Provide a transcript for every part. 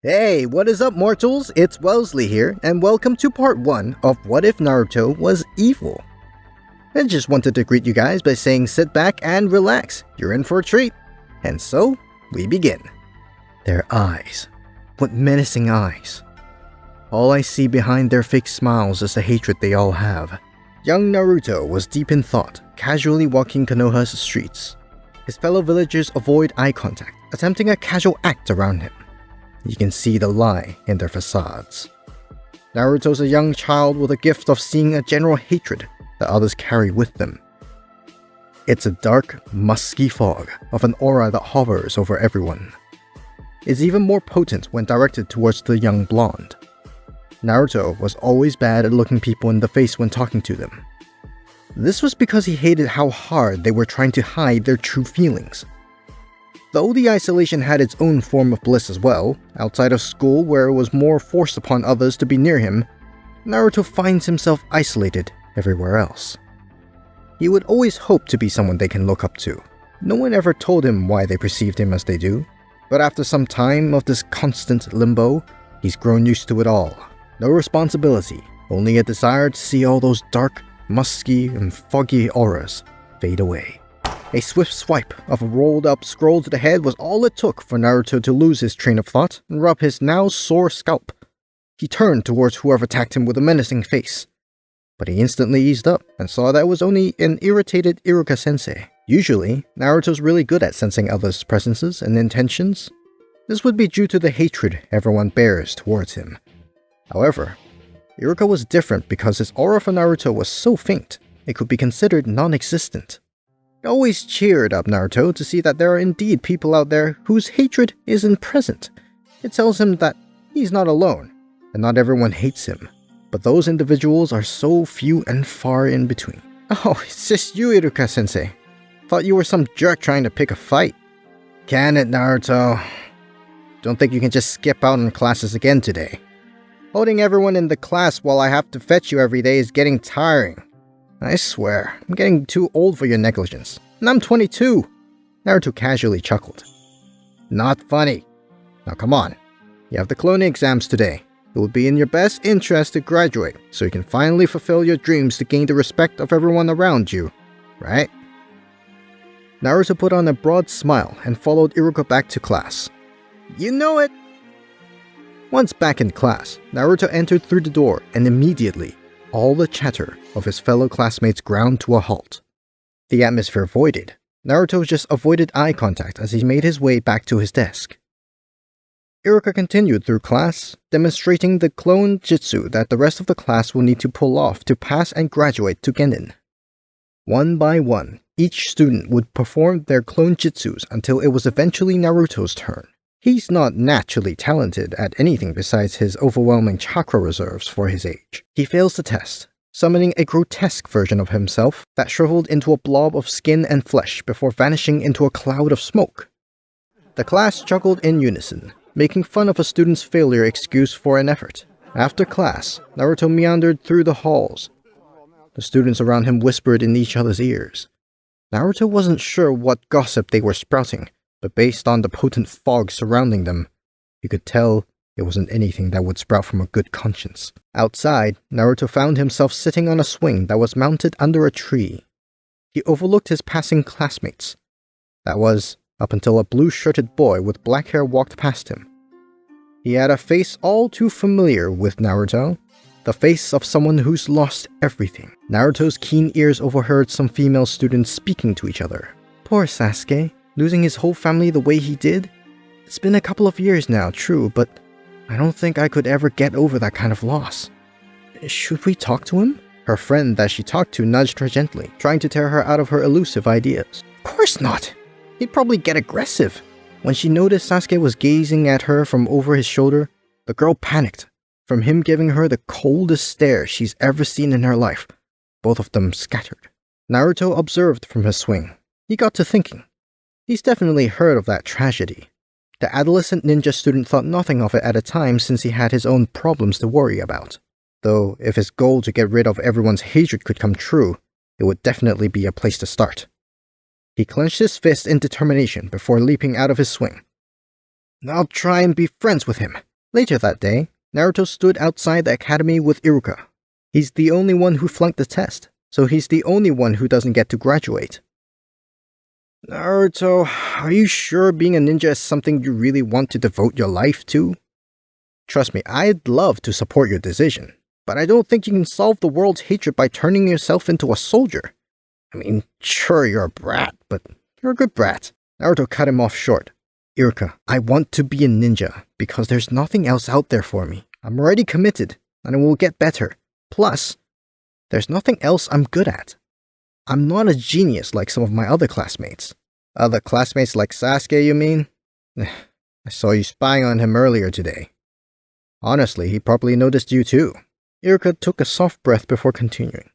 Hey, what is up, mortals? It's Welsley here, and welcome to part 1 of What If Naruto Was Evil. I just wanted to greet you guys by saying sit back and relax, you're in for a treat. And so, we begin. Their eyes. What menacing eyes. All I see behind their fake smiles is the hatred they all have. Young Naruto was deep in thought, casually walking Konoha's streets. His fellow villagers avoid eye contact, attempting a casual act around him. You can see the lie in their facades. Naruto's a young child with a gift of seeing a general hatred that others carry with them. It's a dark, musky fog of an aura that hovers over everyone. It's even more potent when directed towards the young blonde. Naruto was always bad at looking people in the face when talking to them. This was because he hated how hard they were trying to hide their true feelings. Though the isolation had its own form of bliss as well, outside of school where it was more forced upon others to be near him, Naruto finds himself isolated everywhere else. He would always hope to be someone they can look up to. No one ever told him why they perceived him as they do, but after some time of this constant limbo, he's grown used to it all. No responsibility, only a desire to see all those dark, musky, and foggy auras fade away. A swift swipe of a rolled-up scroll to the head was all it took for Naruto to lose his train of thought and rub his now sore scalp. He turned towards whoever attacked him with a menacing face, but he instantly eased up and saw that it was only an irritated Iruka sensei. Usually, Naruto's really good at sensing others' presences and intentions. This would be due to the hatred everyone bears towards him. However, Iruka was different because his aura for Naruto was so faint, it could be considered non-existent. It always cheered up Naruto to see that there are indeed people out there whose hatred isn't present. It tells him that he's not alone, and not everyone hates him, but those individuals are so few and far in between. Oh, it's just you, Iruka-sensei. Thought you were some jerk trying to pick a fight. Can it, Naruto? Don't think you can just skip out on classes again today. Holding everyone in the class while I have to fetch you every day is getting tiring. I swear, I'm getting too old for your negligence. And I'm 22! Naruto casually chuckled. Not funny. Now come on. You have the cloning exams today. It would be in your best interest to graduate, so you can finally fulfill your dreams to gain the respect of everyone around you. Right? Naruto put on a broad smile and followed Iruka back to class. You know it! Once back in class, Naruto entered through the door and immediately, all the chatter of his fellow classmates ground to a halt. The atmosphere voided. Naruto just avoided eye contact as he made his way back to his desk. Iruka continued through class, demonstrating the clone jutsu that the rest of the class will need to pull off to pass and graduate to Genin. One by one, each student would perform their clone jutsus until it was eventually Naruto's turn. He's not naturally talented at anything besides his overwhelming chakra reserves for his age. He fails the test, summoning a grotesque version of himself that shriveled into a blob of skin and flesh before vanishing into a cloud of smoke. The class chuckled in unison, making fun of a student's failure excuse for an effort. After class, Naruto meandered through the halls. The students around him whispered in each other's ears. Naruto wasn't sure what gossip they were sprouting, but based on the potent fog surrounding them, you could tell it wasn't anything that would sprout from a good conscience. Outside, Naruto found himself sitting on a swing that was mounted under a tree. He overlooked his passing classmates. That was, up until a blue-shirted boy with black hair walked past him. He had a face all too familiar with Naruto, the face of someone who's lost everything. Naruto's keen ears overheard some female students speaking to each other. Poor Sasuke. Losing his whole family the way he did? It's been a couple of years now, true, but I don't think I could ever get over that kind of loss. Should we talk to him? Her friend that she talked to nudged her gently, trying to tear her out of her elusive ideas. Of course not! He'd probably get aggressive. When she noticed Sasuke was gazing at her from over his shoulder, the girl panicked. From him giving her the coldest stare she's ever seen in her life, both of them scattered. Naruto observed from his swing. He got to thinking. He's definitely heard of that tragedy. The adolescent ninja student thought nothing of it at a time since he had his own problems to worry about. Though, if his goal to get rid of everyone's hatred could come true, it would definitely be a place to start. He clenched his fist in determination before leaping out of his swing. I'll try and be friends with him. Later that day, Naruto stood outside the academy with Iruka. He's the only one who flunked the test, so he's the only one who doesn't get to graduate. Naruto, are you sure being a ninja is something you really want to devote your life to? Trust me, I'd love to support your decision, but I don't think you can solve the world's hatred by turning yourself into a soldier. I mean, sure, you're a brat, but you're a good brat. Naruto cut him off short. Iruka, I want to be a ninja because there's nothing else out there for me. I'm already committed, and it will get better. Plus, there's nothing else I'm good at. I'm not a genius like some of my other classmates. Other classmates like Sasuke, you mean? I saw you spying on him earlier today. Honestly, he probably noticed you too. Iruka took a soft breath before continuing.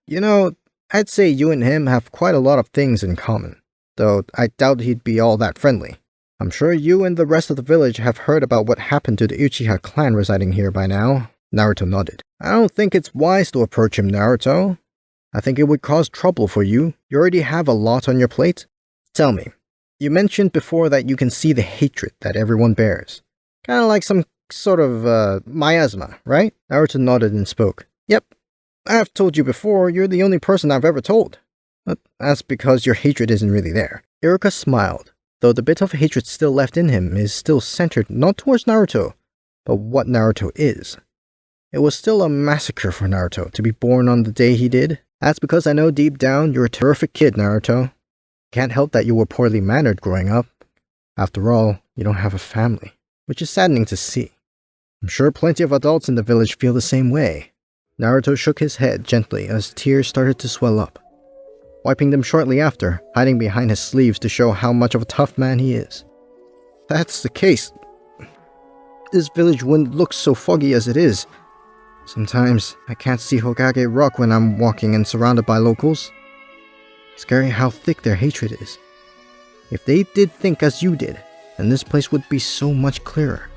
You know, I'd say you and him have quite a lot of things in common, though I doubt he'd be all that friendly. I'm sure you and the rest of the village have heard about what happened to the Uchiha clan residing here by now. Naruto nodded. I don't think it's wise to approach him, Naruto. I think it would cause trouble for you. You already have a lot on your plate. Tell me, you mentioned before that you can see the hatred that everyone bears. Kinda like some sort of, miasma, right? Naruto nodded and spoke. Yep. I've told you before, you're the only person I've ever told. But that's because your hatred isn't really there. Iruka smiled, though the bit of hatred still left in him is still centered not towards Naruto, but what Naruto is. It was still a massacre for Naruto to be born on the day he did. That's because I know deep down you're a terrific kid, Naruto. Can't help that you were poorly mannered growing up. After all, you don't have a family, which is saddening to see. I'm sure plenty of adults in the village feel the same way. Naruto shook his head gently as tears started to swell up, wiping them shortly after, hiding behind his sleeves to show how much of a tough man he is. That's the case. This village wouldn't look so foggy as it is. Sometimes I can't see Hokage Rock when I'm walking and surrounded by locals. Scary how thick their hatred is. If they did think as you did, then this place would be so much clearer.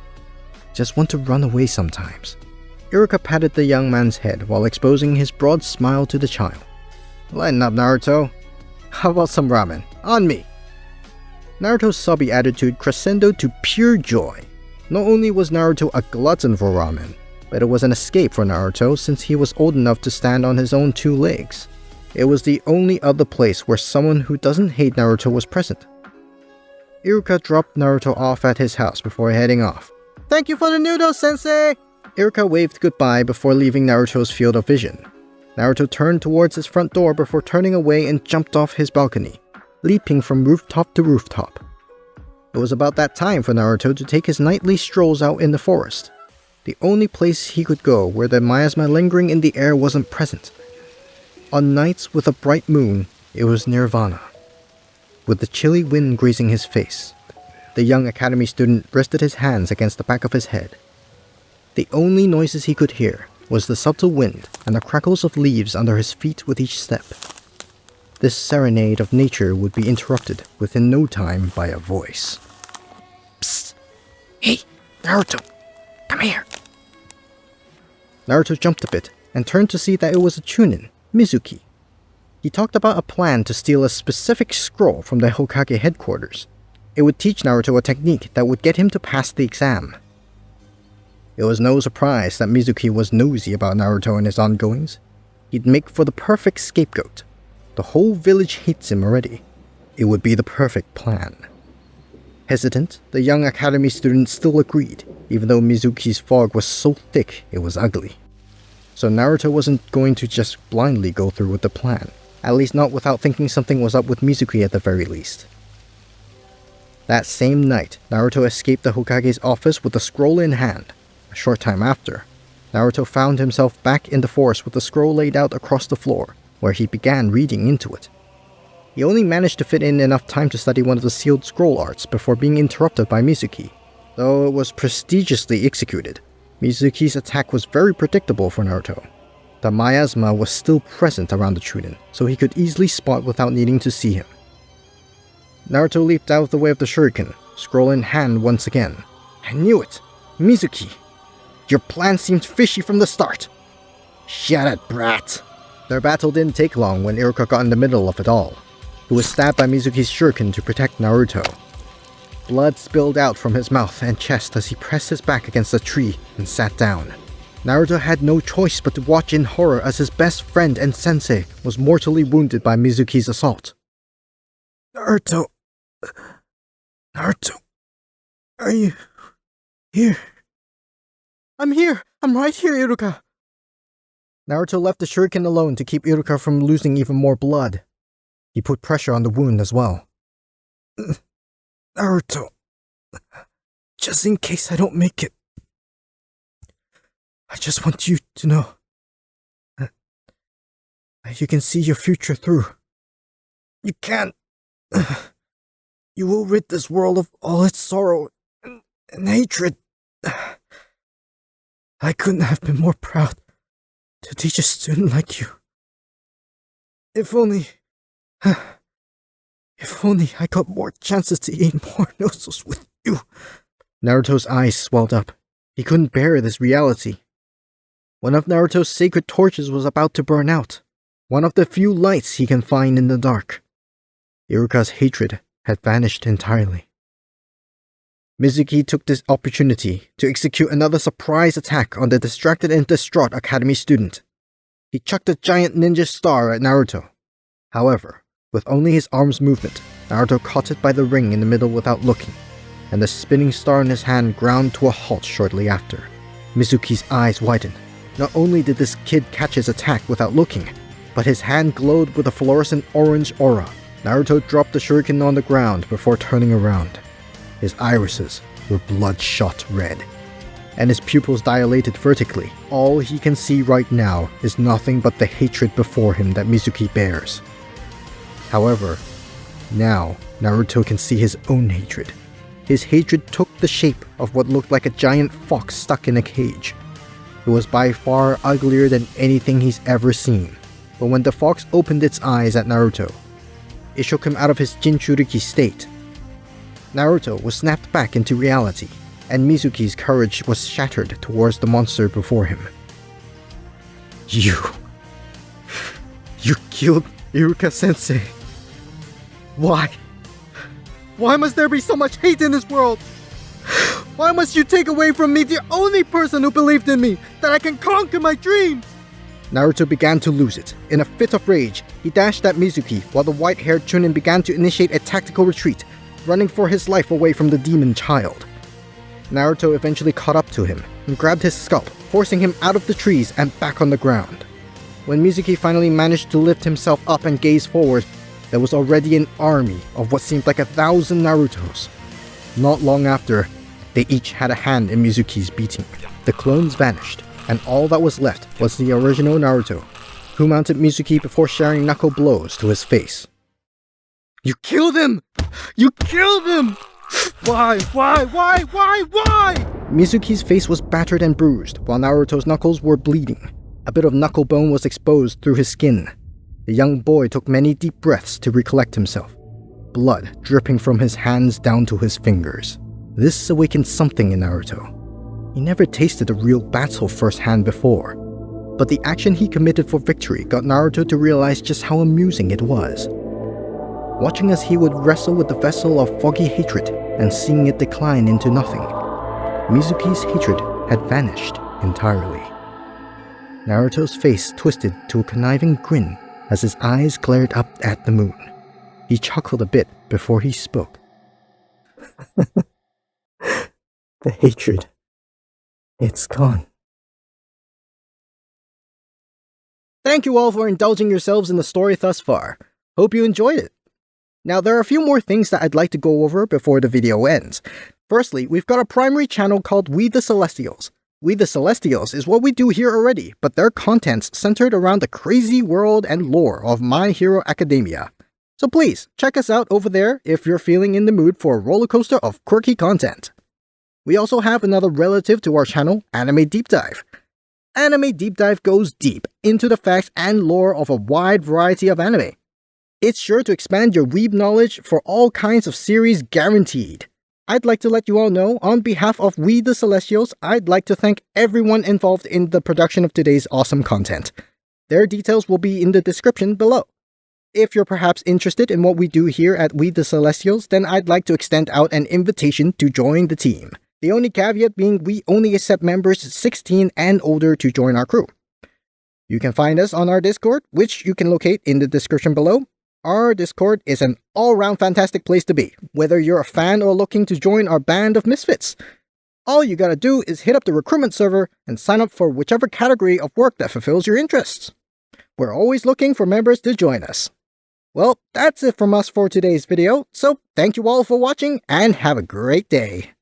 Just want to run away sometimes. Iruka patted the young man's head while exposing his broad smile to the child. Lighten up, Naruto. How about some ramen? On me! Naruto's sobby attitude crescendoed to pure joy. Not only was Naruto a glutton for ramen, but it was an escape for Naruto since he was old enough to stand on his own two legs. It was the only other place where someone who doesn't hate Naruto was present. Iruka dropped Naruto off at his house before heading off. Thank you for the noodles, sensei! Iruka waved goodbye before leaving Naruto's field of vision. Naruto turned towards his front door before turning away and jumped off his balcony, leaping from rooftop to rooftop. It was about that time for Naruto to take his nightly strolls out in the forest, the only place he could go where the miasma lingering in the air wasn't present. On nights with a bright moon, it was nirvana. With the chilly wind grazing his face, the young academy student rested his hands against the back of his head. The only noises he could hear was the subtle wind and the crackles of leaves under his feet with each step. This serenade of nature would be interrupted within no time by a voice. Psst! Hey, Naruto! Come here! Naruto jumped a bit and turned to see that it was a chunin, Mizuki. He talked about a plan to steal a specific scroll from the Hokage headquarters. It would teach Naruto a technique that would get him to pass the exam. It was no surprise that Mizuki was nosy about Naruto and his ongoings. He'd make for the perfect scapegoat. The whole village hates him already. It would be the perfect plan. Hesitant, the young academy student still agreed, even though Mizuki's fog was so thick it was ugly. So Naruto wasn't going to just blindly go through with the plan, at least not without thinking something was up with Mizuki at the very least. That same night, Naruto escaped the Hokage's office with the scroll in hand. A short time after, Naruto found himself back in the forest with the scroll laid out across the floor, where he began reading into it. He only managed to fit in enough time to study one of the sealed scroll arts before being interrupted by Mizuki. Though it was prestigiously executed, Mizuki's attack was very predictable for Naruto. The miasma was still present around the chunin, so he could easily spot without needing to see him. Naruto leaped out of the way of the shuriken, scroll in hand once again. I knew it! Mizuki! Your plan seemed fishy from the start! Shut it, brat! Their battle didn't take long when Iruka got in the middle of it all. He was stabbed by Mizuki's shuriken to protect Naruto. Blood spilled out from his mouth and chest as he pressed his back against a tree and sat down. Naruto had no choice but to watch in horror as his best friend and sensei was mortally wounded by Mizuki's assault. Naruto... Are you... here? I'm here! I'm right here, Iruka! Naruto left the shuriken alone to keep Iruka from losing even more blood. He put pressure on the wound as well. Naruto... just in case I don't make it, I just want you to know that you can see your future through. You can. You will rid this world of all its sorrow and hatred. I couldn't have been more proud to teach a student like you. If only I got more chances to eat more noodles with you. Naruto's eyes swelled up. He couldn't bear this reality. One of Naruto's sacred torches was about to burn out. One of the few lights he can find in the dark. Iruka's hatred had vanished entirely. Mizuki took this opportunity to execute another surprise attack on the distracted and distraught academy student. He chucked a giant ninja star at Naruto. However, with only his arm's movement, Naruto caught it by the ring in the middle without looking, and the spinning star in his hand ground to a halt shortly after. Mizuki's eyes widened. Not only did this kid catch his attack without looking, but his hand glowed with a fluorescent orange aura. Naruto dropped the shuriken on the ground before turning around. His irises were bloodshot red, and his pupils dilated vertically. All he can see right now is nothing but the hatred before him that Mizuki bears. However, now Naruto can see his own hatred. His hatred took the shape of what looked like a giant fox stuck in a cage. It was by far uglier than anything he's ever seen, but when the fox opened its eyes at Naruto, it shook him out of his Jinchuriki state. Naruto was snapped back into reality, and Mizuki's courage was shattered towards the monster before him. You killed Iruka-sensei. Why? Why must there be so much hate in this world? Why must you take away from me the only person who believed in me, that I can conquer my dreams? Naruto began to lose it. In a fit of rage, he dashed at Mizuki while the white-haired Chunin began to initiate a tactical retreat, running for his life away from the demon child. Naruto eventually caught up to him and grabbed his scalp, forcing him out of the trees and back on the ground. When Mizuki finally managed to lift himself up and gaze forward, there was already an army of what seemed like 1,000 Narutos. Not long after, they each had a hand in Mizuki's beating. The clones vanished, and all that was left was the original Naruto, who mounted Mizuki before sharing knuckle blows to his face. You killed him! You killed him! Why? Mizuki's face was battered and bruised, while Naruto's knuckles were bleeding. A bit of knuckle bone was exposed through his skin. The young boy took many deep breaths to recollect himself, blood dripping from his hands down to his fingers. This awakened something in Naruto. He never tasted a real battle firsthand before, but the action he committed for victory got Naruto to realize just how amusing it was. Watching as he would wrestle with the vessel of foggy hatred and seeing it decline into nothing, Mizuki's hatred had vanished entirely. Naruto's face twisted to a conniving grin as his eyes glared up at the moon. He chuckled a bit before he spoke. The hatred. It's gone. Thank you all for indulging yourselves in the story thus far. Hope you enjoyed it. Now, there are a few more things that I'd like to go over before the video ends. Firstly, we've got a primary channel called We the Celestials. We the Celestials is what we do here already, but their content's centered around the crazy world and lore of My Hero Academia. So please, check us out over there if you're feeling in the mood for a roller coaster of quirky content. We also have another relative to our channel, Anime Deep Dive. Anime Deep Dive goes deep into the facts and lore of a wide variety of anime. It's sure to expand your weeb knowledge for all kinds of series guaranteed. I'd like to let you all know, on behalf of We the Celestials, I'd like to thank everyone involved in the production of today's awesome content. Their details will be in the description below. if you're perhaps interested in what we do here at We the Celestials, then I'd like to extend out an invitation to join the team. The only caveat being we only accept members 16 and older to join our crew. You can find us on our Discord, which you can locate in the description below. Our Discord is an all-round fantastic place to be, whether you're a fan or looking to join our band of misfits. All you gotta do is hit up the recruitment server and sign up for whichever category of work that fulfills your interests. We're always looking for members to join us. Well, that's it from us for today's video, so thank you all for watching and have a great day.